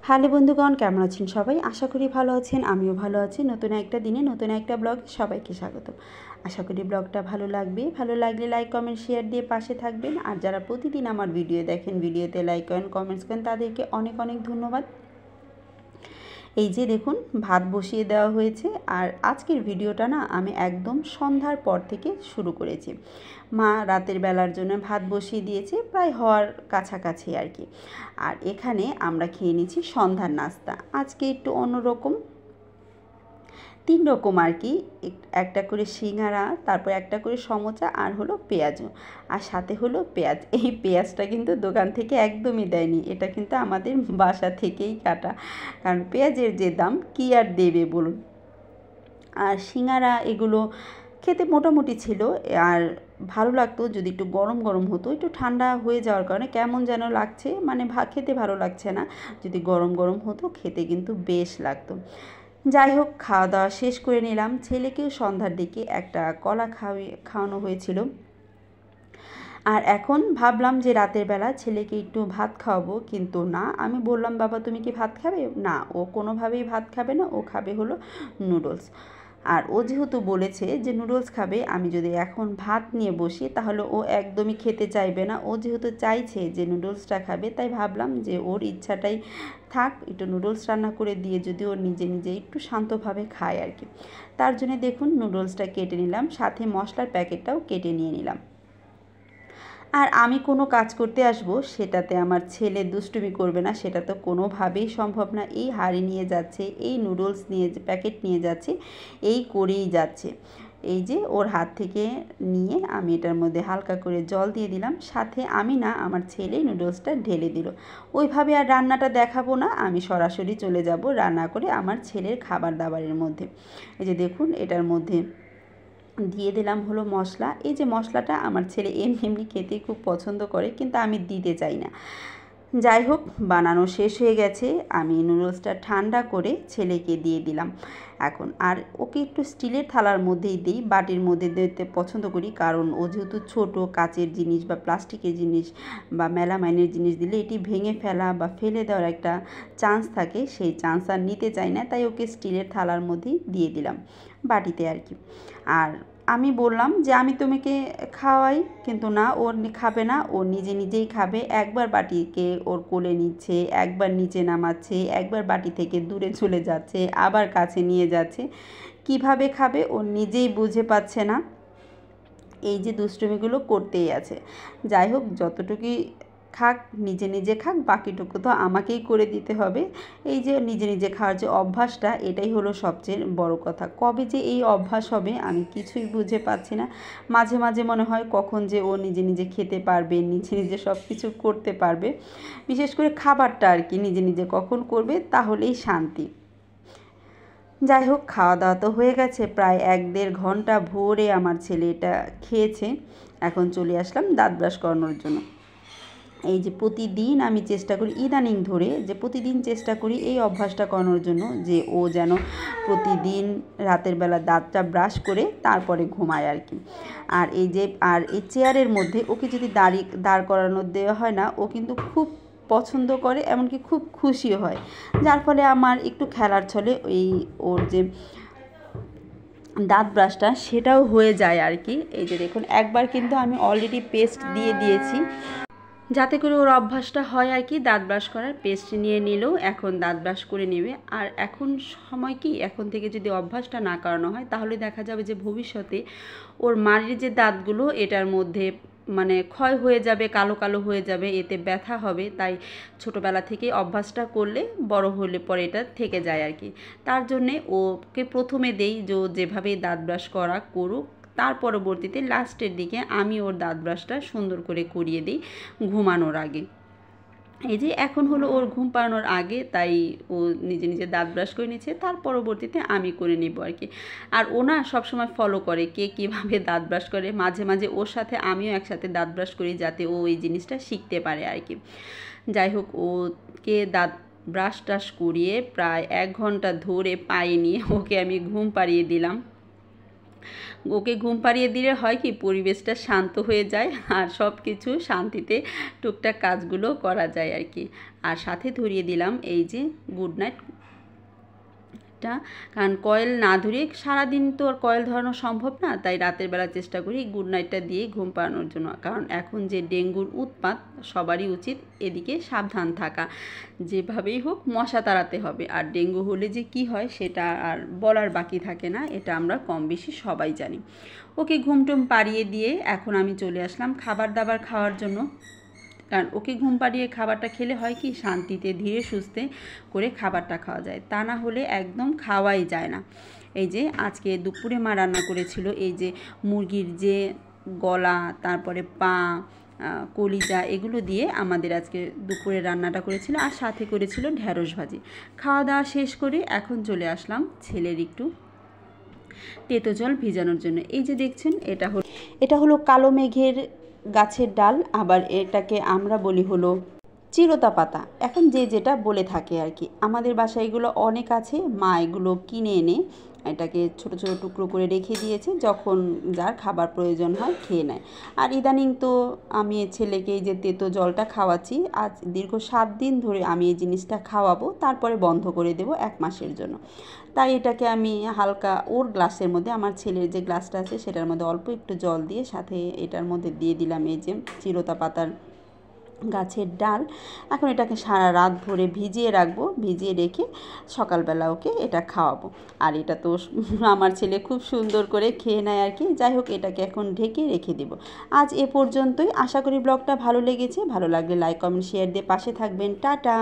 Hello বন্ধুগণ, কেমন আছেন সবাই? আশা করি ভালো আছেন, আমিও ভালো আছি। নতুন একটা দিনে নতুন একটা ব্লগে সবাইকে স্বাগত। আশা করি ব্লগটা ভালো লাগবে। ভালো লাগলে লাইক কমেন্ট শেয়ার দিয়ে পাশে থাকবেন। আর যারা প্রতিদিন আমার ভিডিও দেখেন, ভিডিওতে লাইক করেন, কমেন্টস করেন, তাদেরকে অনেক অনেক ধন্যবাদ। এই যে দেখুন, ভাত বসিয়ে দেওয়া হয়েছে। আর আজকের ভিডিওটা না আমি একদম সন্ধ্যার পর থেকে শুরু করেছি। মা রাতের বেলার জন্য ভাত বসিয়ে দিয়েছে, প্রায় হওয়ার কাছাকাছি আর কি। আর এখানে আমরা খেয়ে নিচ্ছি সন্ধ্যার নাস্তা। আজকে একটু অন্যরকম, 3 রকম আর কি। একটা করে সিঙ্গারা, তারপর একটা করে সমোসা, আর হলো পেঁয়াজু, আর সাথে হলো পেঁয়াজ। এই পেঁয়াজটা কিন্তু দোকান থেকে একদমই দেয়নি, এটা কিন্তু আমাদের বাসা থেকেই কাটা, কারণ পেঁয়াজের যে দাম কী আর দেবে বলুন। আর সিঙ্গারা এগুলো খেতে মোটামুটি ছিল, আর ভালো লাগতো যদি একটু গরম গরম হতো। একটু ঠান্ডা হয়ে যাওয়ার কারণে কেমন যেন লাগছে, মানে খেতে ভালো লাগছে না। যদি গরম গরম হতো খেতে কিন্তু বেশ লাগতো। যাই হোক, খাওয়া দাওয়া শেষ করে নিলাম। ছেলেকেও সন্ধ্যার দিকে একটা কলা খাওয়ানো হয়েছিল। আর এখন ভাবলাম যে রাতের বেলা ছেলেকে একটু ভাত খাওয়াবো, কিন্তু না, আমি বললাম বাবা তুমি কি ভাত খাবে? না, ও কোনোভাবেই ভাত খাবে না, ও খাবে হলো নুডলস। আর ও যেহেতু বলেছে যে নুডলস খাবে, আমি যদি এখন ভাত নিয়ে বসি তাহলে ও একদমই খেতে চাইবে না। ও যেহেতু চাইছে যে নুডলসটা খাবে, তাই ভাবলাম যে ওর ইচ্ছাটাই থাক, একটু নুডলস রান্না করে দিয়ে যদি ও নিজে নিজে একটু শান্তভাবে খায় আর কি। তার জন্য দেখুন নুডলসটা কেটে নিলাম, সাথে মশলার প্যাকেটটাও কেটে নিয়ে নিলাম। আর আমি কোনো কাজ করতে আসব, সেটাতে আমার ছেলে দুষ্টুমি করবে না, সেটা তো কোনোভাবেই সম্ভব না। এই হাঁড়ি নিয়ে যাচ্ছে, এই নুডলস নিয়ে প্যাকেট নিয়ে যাচ্ছে, এই করেই যাচ্ছে। এই যে ওর হাত থেকে নিয়ে আমি এটার মধ্যে হালকা করে জল দিয়ে দিলাম, সাথে আমি না, আমার ছেলে নুডলসটা ঢেলে দিল। ওইভাবে আর রান্নাটা দেখাবো না, আমি সরাসরি চলে যাব রান্না করে আমার ছেলের খাবার দাবারের মধ্যে। এই যে দেখুন, এটার মধ্যে দিয়ে দিলাম হলো মশলা। এই যে মশলাটা আমার ছেলে এমনি এমনি খেতে খুব পছন্দ করে, কিন্তু আমি দিতে চাই না। যাই হোক, বানানো শেষ হয়ে গেছে। আমি নুডলসটা ঠান্ডা করে ছেলেকে দিয়ে দিলাম এখন। আর ওকে একটু স্টিলের থালার মধ্যেই দিই, বাটির মধ্যে দিতে পছন্দ করি, কারণ ও যেহেতু ছোটো, কাচের জিনিস বা প্লাস্টিকের জিনিস বা মেলামাইনের জিনিস দিলে এটি ভেঙে ফেলা বা ফেলে দেওয়ার একটা চান্স থাকে, সেই চান্স আর নিতে চাই না, তাই ওকে স্টিলের থালার মধ্যেই দিয়ে দিলাম, বাটিতে আর কি। আর আমি বললাম যে আমি তোমাকে খাওয়াই, কিন্তু না, ও খাবে না, ও নিজে নিজেই খাবে। একবার বাটিকে ওর কোলে নিচ্ছে, একবার নিচে নামাচ্ছে, একবার বাটি থেকে দূরে চলে যাচ্ছে, আবার কাছে নিয়ে যাচ্ছে। কিভাবে খাবে ও নিজেই বুঝে পাচ্ছে না। এই যে দুষ্টুমিগুলো করতেই আছে। যাই হোক, যতটুকুই খাক, নিজে নিজে খাক, বাকিটুকু তো আমাকেই করে দিতে হবে। এই যে নিজে নিজে খাওয়ার যে অভ্যাসটা, এটাই হলো সবচেয়ে বড় কথা। কবে যে এই অভ্যাস হবে আমি কিছুই বুঝে পাচ্ছি না। মাঝে মাঝে মনে হয় কখন যে ও নিজে নিজে খেতে পারবে, নিজে নিজে সব কিছু করতে পারবে। বিশেষ করে খাবারটা আর কি নিজে নিজে কখন করবে, তাহলেই শান্তি। যাই হোক, খাওয়া দাওয়া তো হয়ে গেছে, প্রায় 1-1.5 ঘন্টা ভরে আমার ছেলে এটা খেয়েছে। এখন চলে আসলাম দাঁত ব্রাশ করানোর জন্য। এই যে প্রতিদিন আমি চেষ্টা করি, ইদানিং ধরে যে প্রতিদিন চেষ্টা করি এই অভ্যাসটা করানোর জন্য, যে ও যেন প্রতিদিন রাতের বেলা দাঁতটা ব্রাশ করে তারপরে ঘুমায় আর কি। আর এই চেয়ারের মধ্যে ওকে যদি দাঁড় করানো দেওয়া হয় না, ও কিন্তু খুব পছন্দ করে, এমনকি খুব খুশিও হয়। যার ফলে আমার একটু খেলার ছলে ওর যে দাঁত ব্রাশটা সেটাও হয়ে যায় আর কি। এই যে দেখুন, একবার কিন্তু আমি অলরেডি পেস্ট দিয়ে দিয়েছি, যাতে করে ওর অভ্যাসটা হয় আর কি। দাঁত ব্রাশ করার পেস্ট নিয়ে নিলেও এখন দাঁত ব্রাশ করে নেবে। আর এখন সময় কি, এখন থেকে যদি অভ্যাসটা না করানো হয়, তাহলে দেখা যাবে যে ভবিষ্যতে ওর মাড়ির যে দাঁতগুলো, এটার মধ্যে মানে ক্ষয় হয়ে যাবে, কালো কালো হয়ে যাবে, এতে ব্যথা হবে। তাই ছোটোবেলা থেকে অভ্যাসটা করলে বড় হলে পরে এটা থেকে যায় আর কি। তার জন্যে ওকে প্রথমে দেই যে যেভাবে দাঁত ব্রাশ করুক, তার পরবর্তীতে লাস্টের দিকে আমি ওর দাঁত ব্রাশটা সুন্দর করে করিয়ে দিই ঘুমানোর আগে। এই যে এখন হলো ওর ঘুম পাড়ানোর আগে, তাই ও নিজে নিজে দাঁত ব্রাশ করে নিচ্ছে, তার পরবর্তীতে আমি করে নেব আর কি। আর ও না সবসময় ফলো করে কে কীভাবে দাঁত ব্রাশ করে, মাঝে মাঝে ওর সাথে আমিও একসাথে দাঁত ব্রাশ করি, যাতে ও এই জিনিসটা শিখতে পারে আর কি। যাই হোক, ওকে দাঁত ব্রাশ টাশ করিয়ে প্রায় 1 ঘন্টা ধরে পায়ে নিয়ে ওকে আমি ঘুম পাড়িয়ে দিলাম। ওকে ঘুম পাড়িয়ে দিলে হয় কি পরিবেশটা শান্ত হয়ে যায় আর সব কিছু শান্তিতে টুকটাক কাজগুলো করা যায় আর কি। আর সাথে ধরিয়ে দিলাম এই যে গুড নাইট, কারণ কয়েল না ধরে সারাদিন তো আর কয়েল ধরানো সম্ভব না, তাই রাতের বেলা চেষ্টা করি গুড নাইটটা দিয়ে ঘুম পাড়ানোর জন্য। কারণ এখন যে ডেঙ্গুর উৎপাত, সবারই উচিত এদিকে সাবধান থাকা। যেভাবেই হোক মশা তাড়াতে হবে। আর ডেঙ্গু হলে যে কি হয় সেটা আর বলার বাকি থাকে না, এটা আমরা কম বেশি সবাই জানি। ওকে ঘুমটুম পাড়িয়ে দিয়ে এখন আমি চলে আসলাম খাবার দাবার খাওয়ার জন্য। কারণ ওকে ঘুম পাড়িয়ে খাবারটা খেলে হয় কি শান্তিতে ধীরে সুস্থে করে খাবারটা খাওয়া যায়, তা না হলে একদম খাওয়াই যায় না। এই যে আজকে দুপুরে মা রান্না করেছিল এই যে মুরগির যে গলা, তারপরে পা, কলিজা, এগুলো দিয়ে আমাদের আজকে দুপুরে রান্নাটা করেছিল, আর সাথে করেছিল ঢ্যাঁড়স ভাজি। খাওয়া দাওয়া শেষ করে এখন চলে আসলাম ছেলের একটু তেতো জল ভিজানোর জন্য। এই যে দেখছেন এটা হলো কালো মেঘের গাছের ডাল, আবার এটাকে আমরা বলি হলো চিরতা পাতা, এখন যে যেটা বলে থাকে আর কি। আমাদের বাসায় এগুলো অনেক আছে, মা এগুলো কিনে এনে এটাকে ছোট ছোট টুকরো করে রেখে দিয়েছে, যখন যার খাবার প্রয়োজন হয় খেয়ে নেয়। আর ইদানিং তো আমি ছেলেকে এই যে তেতো জলটা খাওয়াচ্ছি, আজ দীর্ঘ 7 দিন ধরে আমি এই জিনিসটা খাওয়াবো, তারপরে বন্ধ করে দেব 1 মাসের জন্য। তাই এটাকে আমি হালকা ওর গ্লাসের মধ্যে, আমার ছেলের যে গ্লাসটা আছে সেটার মধ্যে অল্প একটু জল দিয়ে সাথে এটার মধ্যে দিয়ে দিলাম এই যে চিরতা পাতার গাছের ডাল। এখন এটাকে সারা রাত ধরে ভিজিয়ে রাখবো, ভিজিয়ে রেখে সকালবেলা ওকে এটা খাওয়াবো। আর এটা তো আমার ছেলে খুব সুন্দর করে খেয়ে নেয় আর কি। যাই হোক, এটাকে এখন ঢেকে রেখে দেব। আজ এ পর্যন্তই। আশা করি ব্লগটা ভালো লেগেছে। ভালো লাগলে লাইক কমেন্ট শেয়ার দিয়ে পাশে থাকবেন। টাটা।